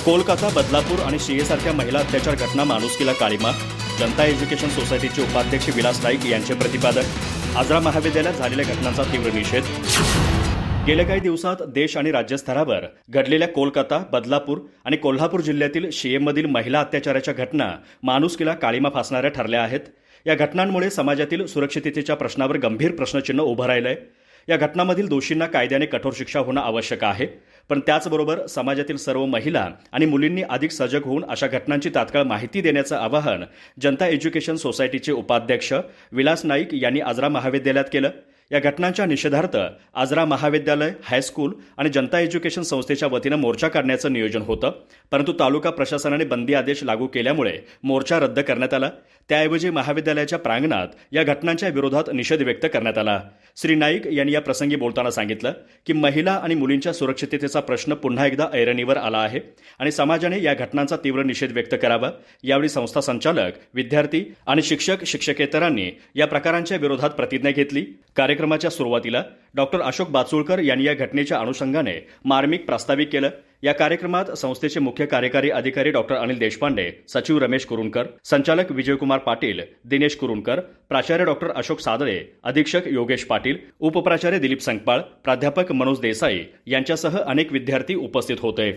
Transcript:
कोलकाता, बदलापूर आणि शियेसारख्या महिला अत्याचार घटना माणुसकीला काळिमा. जनता एज्युकेशन सोसायटीचे उपाध्यक्ष विलास नाईक यांचे प्रतिपादन. आजरा महाविद्यालयात झालेल्या घटनांचा तीव्र निषेध. गेल्या काही दिवसात देश आणि राज्यस्तरावर घडलेल्या कोलकाता, बदलापूर आणि कोल्हापूर जिल्ह्यातील शियेमधील महिला अत्याचाराच्या घटना माणुसकीला काळिमा फासणाऱ्या ठरल्या आहेत. या घटनांमुळे समाजातील सुरक्षिततेच्या प्रश्नावर गंभीर प्रश्नचिन्ह उभं राहिलंय. या घटनांमधील दोषींना कायद्याने कठोर शिक्षा होणं आवश्यक आहे, पण त्याचबरोबर समाजातील सर्व महिला आणि मुलींनी अधिक सजग होऊन अशा घटनांची तात्काळ माहिती देण्याचं आवाहन जनता एज्युकेशन सोसायटीचे उपाध्यक्ष विलास नाईक यांनी आजरा महाविद्यालयात केलं. या घटनांच्या निषेधार्थ आजरा महाविद्यालय, हायस्कूल आणि जनता एज्युकेशन संस्थेच्या वतीनं मोर्चा काढण्याचं नियोजन होतं, परंतु तालुका प्रशासनाने बंदी आदेश लागू केल्यामुळे मोर्चा रद्द करण्यात आला. त्याऐवजी महाविद्यालयाच्या प्रांगणात या घटनांच्या विरोधात निषेध व्यक्त करण्यात आला. श्री नाईक यांनी या प्रसंगी बोलताना सांगितलं की महिला आणि मुलींच्या सुरक्षिततेचा प्रश्न पुन्हा एकदा ऐरणीवर आला आहे आणि समाजाने या घटनांचा तीव्र निषेध व्यक्त करावा. यावेळी संस्था संचालक, विद्यार्थी आणि शिक्षकेतरांनी या प्रकारांच्या विरोधात प्रतिज्ञा घेतली. कार्यक्रमाच्या सुरुवातीला डॉक्टर अशोक बाचुळकर यांनी या घटनेच्या अनुषंगाने मार्मिक प्रास्ताविक केलं. या कार्यक्रमात संस्थेचे मुख्य कार्यकारी अधिकारी डॉक्टर अनिल देशपांडे, सचिव रमेश कुरुणकर, संचालक विजयकुमार पाटील, दिनेश कुरुणकर, प्राचार्य डॉक्टर अशोक सादळे, अधीक्षक योगेश पाटील, उपप्राचार्य दिलीप संकपाळ, प्राध्यापक मनोज देसाई यांच्यासह अनेक विद्यार्थी उपस्थित होते.